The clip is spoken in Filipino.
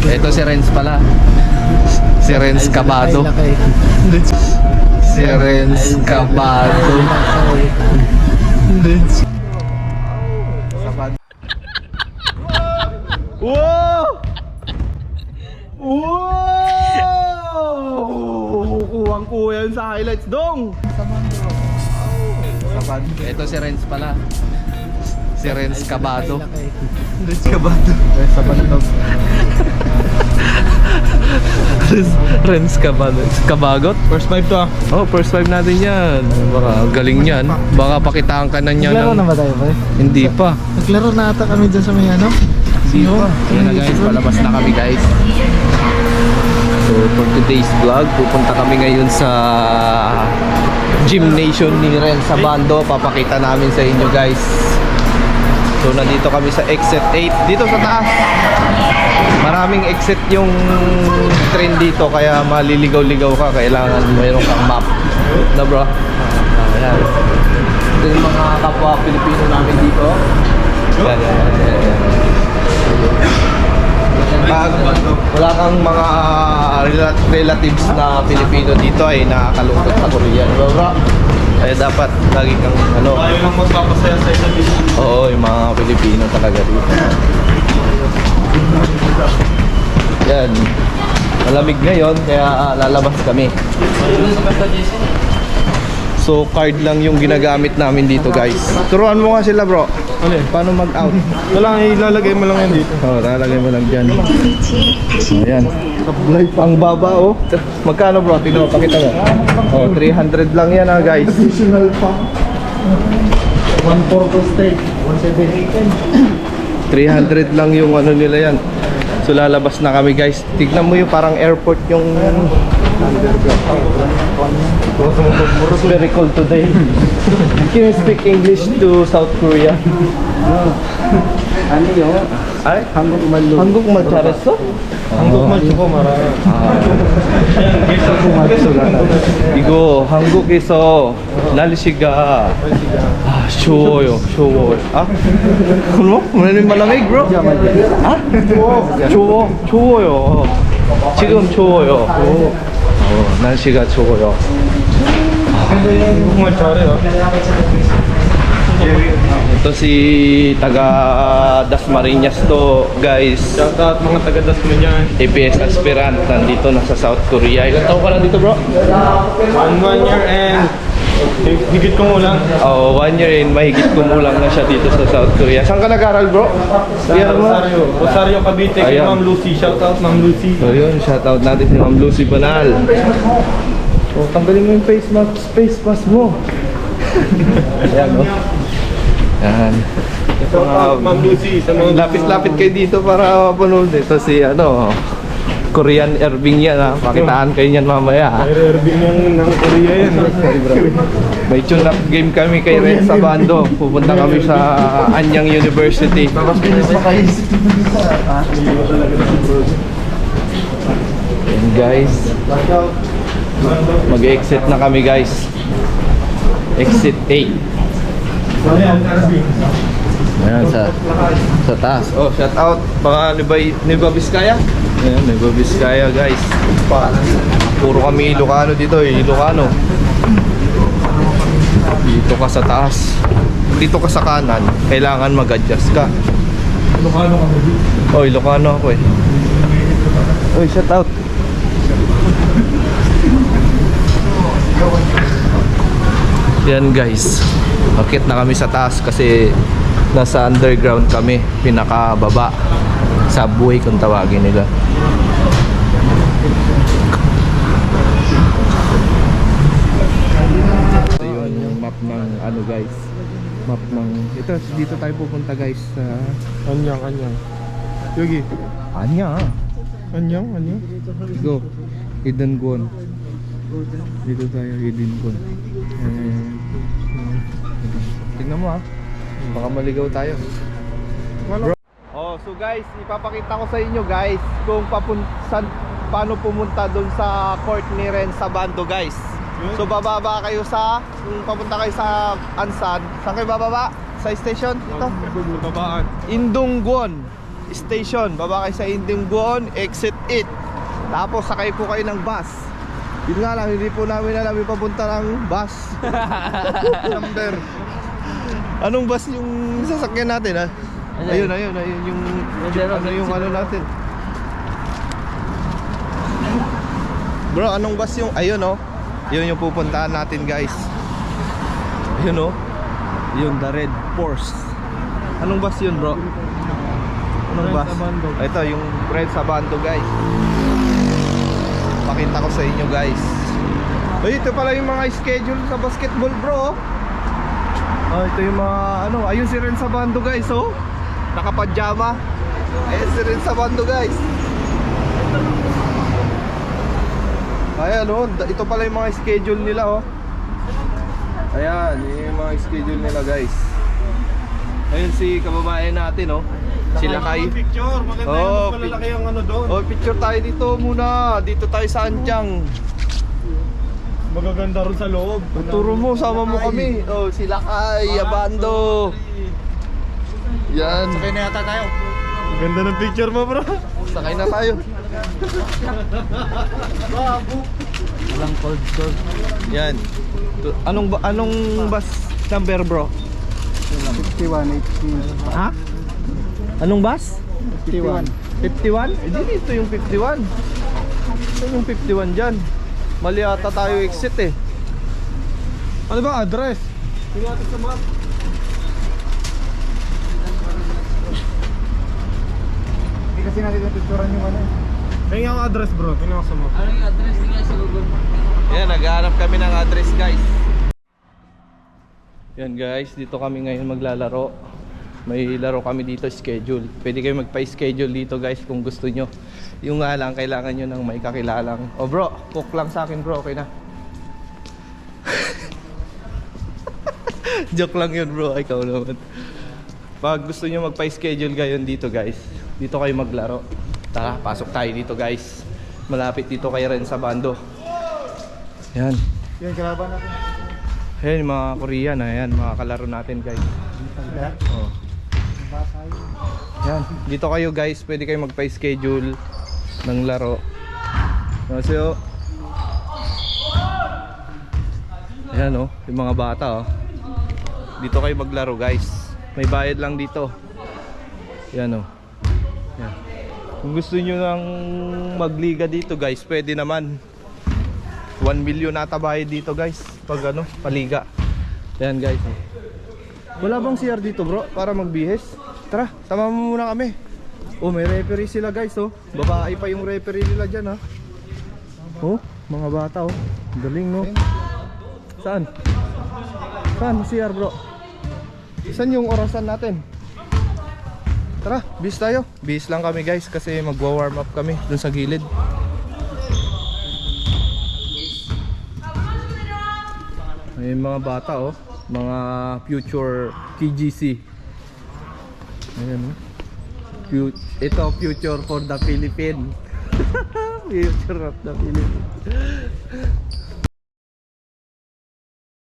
Ito si Renz pala. Si Renz Cabado. Si Renz Cabado. Wow! Wow! Kuwang-kuha yun sa highlights dong! Sabad. Ito si Renz pala. Si Renz Cabado. Renz Cabado. Renz Cabado. Kabagot? First 5 to ah. Oh, first 5 natin yan. Baka galing yan. Baka pakitaan ka na niya Naglaro na ba tayo ba? Hindi pa. Naglaro na ata kami dyan sa may ano? Hindi pa. Yan na guys, palabas na kami guys. So for today's vlog, pupunta kami ngayon sa gymnasium ni Renz Cabado. Papakita namin sa inyo guys. So nandito kami sa exit 8 dito sa taas. Maraming exit yung train dito kaya maliligaw-ligaw ka. Kailangan mayroon kang map na bro. Ayan. Ito yung mga kapwa Pilipino namin dito. Yan. Pag wala kang mga relatives na Pilipino dito ay nakakalungkot sa Korean bro. Ay dapat lagi kang ano. Ayaw lang magpapasaya sa isa't isa. Oo, yung mga Pilipino talaga dito. Yan. Malamig ngayon kaya lalabas kami. So card lang yung ginagamit namin dito guys. Turuan mo nga sila bro. Ano eh? Paano mag-out? Wala, ilalagay mo lang yan dito. Oo, lalagay mo lang dyan. Ayan. Ang baba oh. Magkano bro? Tignan mo, pakita mo. Oh, 300 lang yan ah guys. Additional pa. 1/4 steak. 1/7. 300 lang yung ano nila yan. So lalabas na kami guys. Tignan mo yung parang airport yung It's very cold today. Can you speak English to South Korea? Ano yun? Ay? 한국말로. 한국말 잘했어? 한국말 조금 알아요. 이거 한국에서 날씨가 추워요. 아? 그럼? 오늘 마lamig bro? 아? 추워요. 지금 추워요. 날씨가 추워요. 한국말 잘해요. Ito si taga Dasmariñas to guys. Shoutout mga taga-das mo dyan. APS aspirant nandito na sa South Korea. Ilan taon ka lang dito bro? 1 year and higit ko mo lang. Oh, 1 year and mahigit kumulang na siya dito sa South Korea. Saan ka nag-aral bro? Sa Rosario, Cavite, kay Ayan. Ma'am Lucy. Shoutout Ma'am Lucy. So yun, shoutout natin si Ma'am Lucy Banal. So tanggalin mo yung face mask mo. Ayan o. Yan. Shoutout Ma'am Lucy. Sa mga Lapit-lapit kayo dito para mapanood. Ito si ano, Korean Irving yan ha. Pakitaan kayo yan mamaya ha. Irving ng Korea yan. May tune-up game kami kay Renz Cabado. Pupunta kami sa Anyang University. And guys, mag-exit na kami guys. Exit 8. Ayan sa taas. Oh, shout out mga Nueva Vizcaya. Ayan, Nueva Vizcaya guys. Puro kami Ilocano dito, Ilocano. Dito ka sa taas. Dito ka sa kanan, kailangan mag-adjust ka. Ilocano kami dito. Oh, Ilocano ako eh. Oy, shout out. Yan guys. Bakit na kami sa taas kasi nasa underground kami, pinakababa. Subway kung tawagin nila. Ito yung map ng ano guys. Map ng ito, dito tayo pupunta guys sa Anyang. Yogi. Anya. Anyang. Go. Hidden Gon. Dito tayo, Hidden Gon. Tingnan mo ha. Baka maligaw tayo. Bro. Oh, so guys, ipapakita ko sa inyo guys kung paano pumunta doon sa court ni Renz Cabado guys. So bababa kayo sa, kung papunta kayo sa Ansan, saan kayo bababa? Sa station? Ito? Babaan. Indunggon. Station. Baba kayo sa Indinggon, exit 8. Tapos sakay po kayo ng bus. Yun nga lang, hindi po namin alam yung papunta ng bus. Number. Anong bus yung sasakyan natin, ha? Ayun yung ano natin. Bro, anong bus yung, ayun oh. Yun yung pupuntahan natin, guys. Ayun oh. Yun, the Red Force. Anong bus yun, bro? Anong bus? Ito, yung Red Sabando, guys. Pakita ko sa inyo, guys. Ay, ito pala yung mga schedule sa basketball, bro. Oh, ito yung mga ano, ayun si Ren Sabando, guys, oh. Naka-pajama. Ayun si Ren Sabando, guys. Ayan, oh, ito pala yung mga schedule nila, oh. Ayan, yun yung mga schedule nila, guys. Ayun si kababayan natin, oh. Sila kay Picture, maganda yung malalaki ang ano doon. Oh, picture tayo dito muna. Dito tayo sa Antiang. Magaganda rin sa loob. Turo mo, sama mo kami. Oh, sila kay Abando. Yan. Sakay na yata tayo. Ganda ng picture mo, bro. Sakay na tayo. Walang cold. Yan. Anong bus number, bro? 51, 18. Ha? Anong bus? 51. 51? Hindi dito yung 51. Ito yung 51 dyan. Mali ata tayo exit eh. Ano ba address? Tingnan natin sa map. Hindi kasi natin napicturean yung ano eh. Tingnan ang address, bro. Tingnan ko sa map. Ano yung address niya sa Google? Yan, naghahanap kami ng address, guys. Yan, guys, dito kami ngayon maglalaro. May laro kami dito, schedule. Pwede kayo magpa-schedule dito, guys, kung gusto nyo. Yung nga lang, kailangan nyo ng may kakilalang. Oh, bro, cook lang sa akin, bro. Okay na. Joke lang yun, bro. Ikaw naman. Pag gusto nyo magpa-schedule gayon dito, guys, dito kayo maglaro. Tara, pasok tayo dito, guys. Malapit dito kayo rin sa bando. Yan. Yan, kalaban natin. Ayan, mga Korean. Ayan, mga kalaro natin, guys. Oh. Yan. Dito kayo, guys. Pwede kayo magpa-schedule ng laro. So, ayan, oh. Yung mga bata, oh. Dito kayo maglaro, guys. May bayad lang dito. Yan, oh. Yan. Kung gusto nyo nang magliga dito, guys, pwede naman. 1 million nata bayad dito, guys. Pag ano, paliga. Ayan, guys. Wala bang CR dito, bro? Para magbihis? Tara, tama mo muna kami. Oh, may referee sila, guys, oh. Babae pa yung referee nila dyan, ha. Oh, mga bata, oh. Galing, no? Saan? Saan CR, bro? Saan yung orasan natin? Tara, bis tayo. Bis lang kami, guys, kasi magwa-warm up kami dun sa gilid. May mga bata, oh. Mga future KGC. Ayan, oh. Ito, future for the Philippines. Future of the Philippines.